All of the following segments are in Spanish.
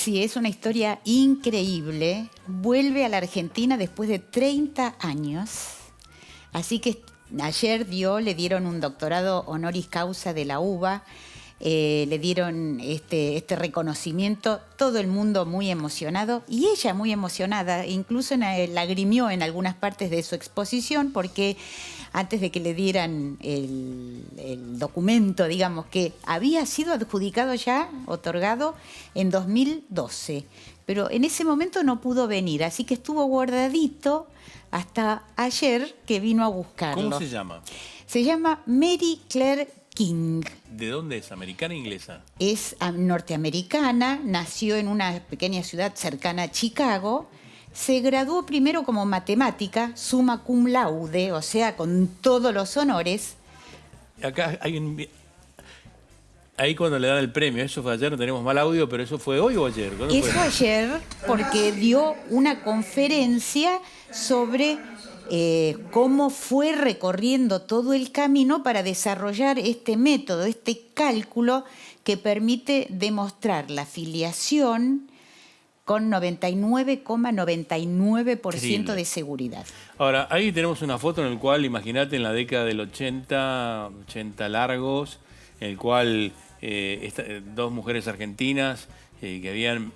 Sí, es una historia increíble. Vuelve a la Argentina después de 30 años. Así que ayer le dieron un doctorado honoris causa de la UBA. Le dieron este reconocimiento, todo el mundo muy emocionado y ella muy emocionada, incluso lagrimió en algunas partes de su exposición porque antes de que le dieran el documento, digamos, que había sido adjudicado ya, otorgado en 2012, pero en ese momento no pudo venir, así que estuvo guardadito hasta ayer que vino a buscarlo. ¿Cómo se llama? Se llama Mary Claire King. ¿De dónde es? ¿Americana o inglesa? Es norteamericana, nació en una pequeña ciudad cercana a Chicago. Se graduó primero como matemática, summa cum laude, o sea, con todos los honores. Acá hay un... Ahí cuando le dan el premio, eso fue ayer, no tenemos mal audio, pero ¿eso fue hoy o ayer? Eso fue ayer porque dio una conferencia sobre cómo fue recorriendo todo el camino para desarrollar este método, este cálculo que permite demostrar la filiación con 99,99% de seguridad. Ahora, ahí tenemos una foto en la cual, imagínate, en la década del 80 largos, en el cual dos mujeres argentinas que habían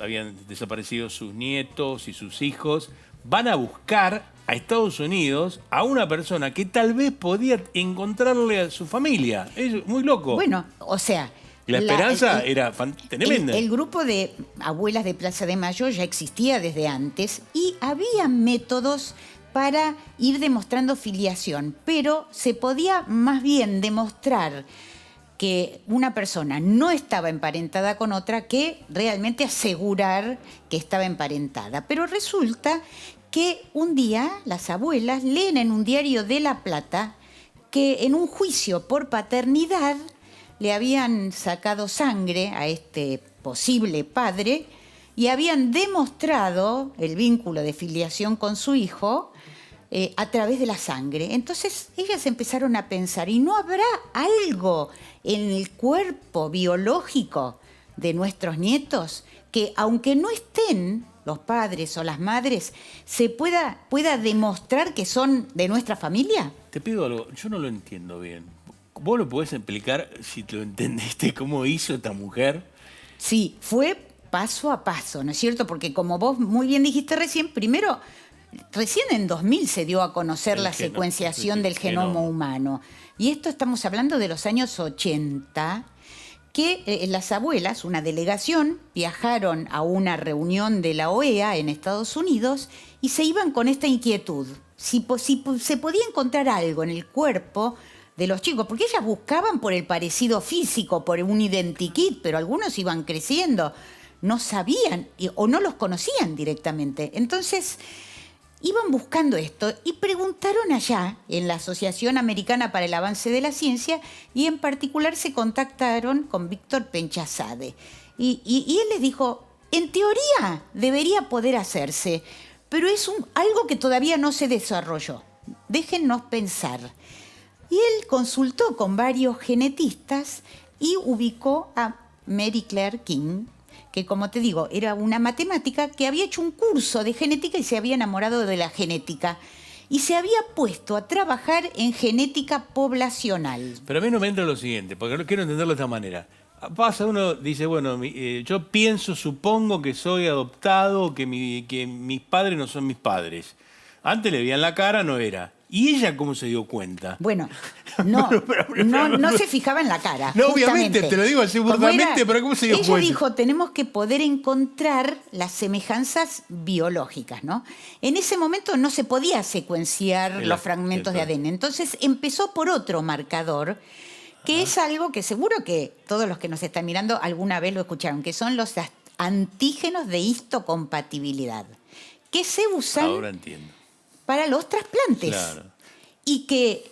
habían desaparecido sus nietos y sus hijos, van a buscar a Estados Unidos a una persona que tal vez podía encontrarle a su familia. Es muy loco. Bueno, o sea... La esperanza era tremenda. El grupo de abuelas de Plaza de Mayo ya existía desde antes y había métodos para ir demostrando filiación, pero se podía más bien demostrar que una persona no estaba emparentada con otra que realmente asegurar que estaba emparentada. Pero resulta que un día las abuelas leen en un diario de La Plata que en un juicio por paternidad le habían sacado sangre a este posible padre y habían demostrado el vínculo de filiación con su hijo a través de la sangre. Entonces ellas empezaron a pensar, ¿y no habrá algo en el cuerpo biológico de nuestros nietos que, aunque no estén los padres o las madres, se pueda demostrar que son de nuestra familia? Te pido algo, yo no lo entiendo bien. ¿Vos lo podés explicar, si te lo entendiste, cómo hizo esta mujer? Sí, fue paso a paso, ¿no es cierto? Porque como vos muy bien dijiste recién en 2000 se dio a conocer la secuenciación del genoma humano. Y esto estamos hablando de los años 80, que las abuelas, una delegación, viajaron a una reunión de la OEA en Estados Unidos y se iban con esta inquietud. Si se podía encontrar algo en el cuerpo de los chicos, porque ellas buscaban por el parecido físico, por un identikit, pero algunos iban creciendo, no sabían o no los conocían directamente. Entonces iban buscando esto y preguntaron allá en la Asociación Americana para el Avance de la Ciencia y en particular se contactaron con Víctor Penchazade. Y él les dijo, en teoría debería poder hacerse, pero es algo que todavía no se desarrolló. Déjennos pensar. Y él consultó con varios genetistas y ubicó a Mary Claire King, que, como te digo, era una matemática que había hecho un curso de genética y se había enamorado de la genética. Y se había puesto a trabajar en genética poblacional. Pero a mí no me entra lo siguiente, porque quiero entenderlo de esta manera. Pasa, uno dice, bueno, yo supongo que soy adoptado, que mis padres no son mis padres. Antes le veían la cara, no era. ¿Y ella cómo se dio cuenta? Bueno, no se fijaba en la cara. No, justamente. obviamente, te lo digo así burdamente, pero ¿cómo se dio cuenta? Ella dijo, tenemos que poder encontrar las semejanzas biológicas, ¿no? En ese momento no se podía secuenciar los fragmentos de ADN. Entonces empezó por otro marcador, que es algo que seguro que todos los que nos están mirando alguna vez lo escucharon, que son los antígenos de histocompatibilidad, que se usan... Ahora entiendo. Para los trasplantes. Claro. Y que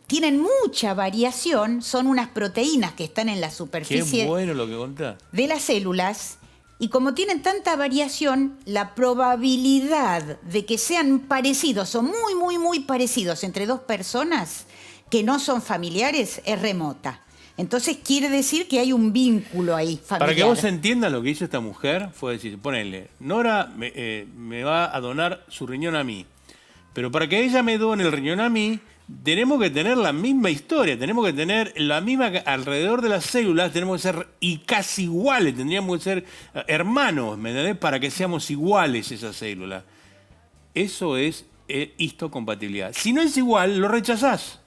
tienen mucha variación, son unas proteínas que están en la superficie. Qué bueno lo que contás. De las células. Y como tienen tanta variación, la probabilidad de que sean parecidos o muy parecidos entre dos personas que no son familiares es remota. Entonces quiere decir que hay un vínculo ahí familiar. Para que vos entiendas lo que hizo esta mujer, fue decir, ponele, Nora me va a donar su riñón a mí, pero para que ella me done el riñón a mí, tenemos que tener la misma historia, tenemos que tener la misma, alrededor de las células tenemos que ser y casi iguales, tendríamos que ser hermanos, ¿me entendés? Para que seamos iguales esas células. Eso es histocompatibilidad. Si no es igual, lo rechazás.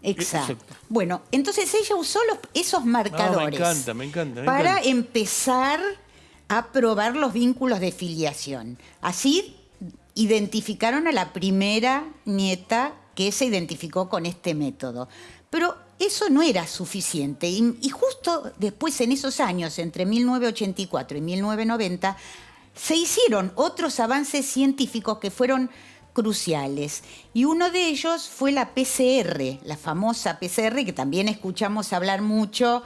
Exacto. Bueno, entonces ella usó esos marcadores me encanta. para empezar a probar los vínculos de filiación. Así identificaron a la primera nieta que se identificó con este método. Pero eso no era suficiente. Y justo después, en esos años, entre 1984 y 1990, se hicieron otros avances científicos que fueron cruciales. Y uno de ellos fue la PCR, la famosa PCR, que también escuchamos hablar mucho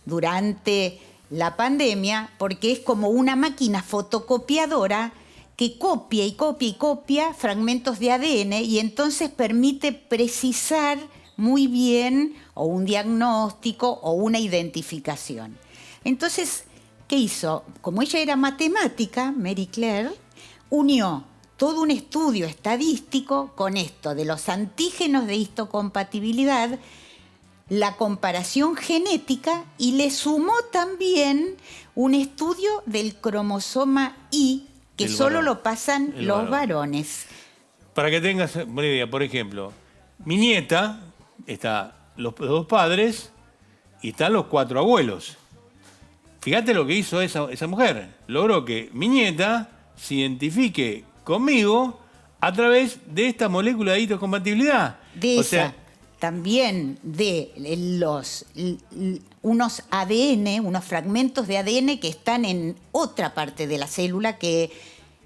durante la pandemia, porque es como una máquina fotocopiadora que copia y copia y copia fragmentos de ADN y entonces permite precisar muy bien o un diagnóstico o una identificación. Entonces, ¿qué hizo? Como ella era matemática, Mary Claire, unió todo un estudio estadístico con esto de los antígenos de histocompatibilidad, la comparación genética y le sumó también un estudio del cromosoma Y, que solo lo pasan los varones. Para que tengas una idea, por ejemplo, mi nieta, está los dos padres y están los 4 abuelos. Fíjate lo que hizo esa mujer. Logró que mi nieta se identifique conmigo a través de esta molécula de histocompatibilidad. También de unos ADN, unos fragmentos de ADN que están en otra parte de la célula que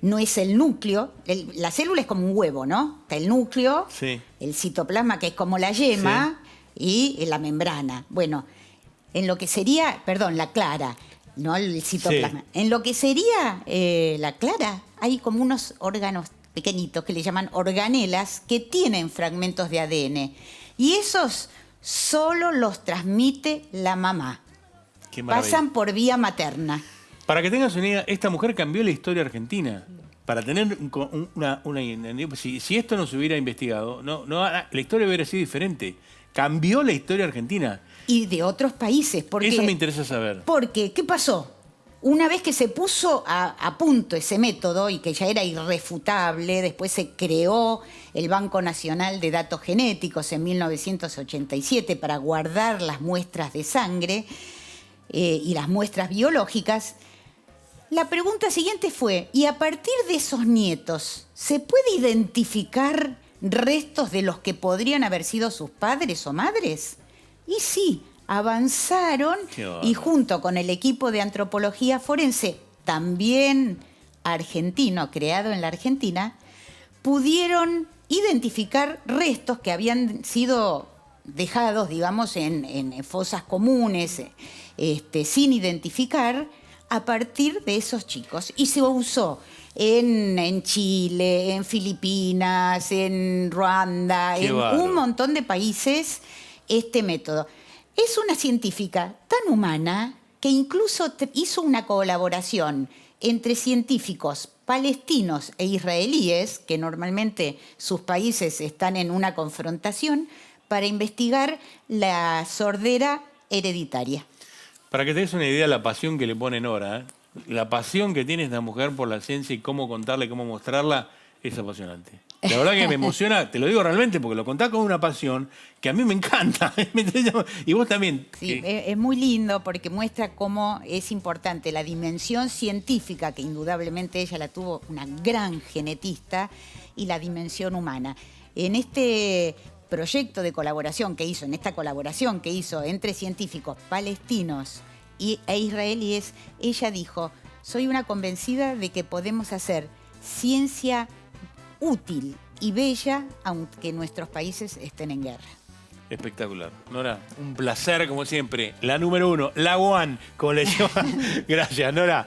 no es el núcleo. La célula es como un huevo, ¿no? Está el núcleo, sí, el citoplasma, que es como la yema, sí, y la membrana. Bueno, en lo que sería, perdón, la clara, no el citoplasma. Sí. En lo que sería la clara, hay como unos órganos pequeñitos que le llaman organelas que tienen fragmentos de ADN. Y esos solo los transmite la mamá. Qué maravilla. Pasan por vía materna. Para que tengas una idea, esta mujer cambió la historia argentina. Para tener si esto no se hubiera investigado, la historia hubiera sido diferente. Cambió la historia argentina. Y de otros países. Eso me interesa saber. Porque, ¿qué pasó? Una vez que se puso a punto ese método y que ya era irrefutable, después se creó el Banco Nacional de Datos Genéticos en 1987 para guardar las muestras de sangre y las muestras biológicas. La pregunta siguiente fue, ¿y a partir de esos nietos se puede identificar restos de los que podrían haber sido sus padres o madres? Y sí, avanzaron y junto con el equipo de antropología forense, también argentino, creado en la Argentina, pudieron identificar restos que habían sido dejados, digamos, en fosas comunes, sin identificar, a partir de esos chicos. Y se usó en Chile, en Filipinas, en Ruanda, en un montón de países este método. Es una científica tan humana que incluso hizo una colaboración entre científicos palestinos e israelíes, que normalmente sus países están en una confrontación, para investigar la sordera hereditaria. Para que te des una idea de la pasión que le pone Nora, la pasión que tiene esta mujer por la ciencia y cómo contarla y cómo mostrarla, es apasionante. La verdad que me emociona, te lo digo realmente, porque lo contás con una pasión que a mí me encanta. Y vos también. Sí, es muy lindo porque muestra cómo es importante la dimensión científica, que indudablemente ella la tuvo, una gran genetista, y la dimensión humana. En este proyecto de colaboración que hizo, en esta colaboración que hizo entre científicos palestinos e israelíes, ella dijo, soy una convencida de que podemos hacer ciencia útil y bella, aunque nuestros países estén en guerra. Espectacular. Nora, un placer como siempre. La número 1, la one, como le llaman. Gracias, Nora.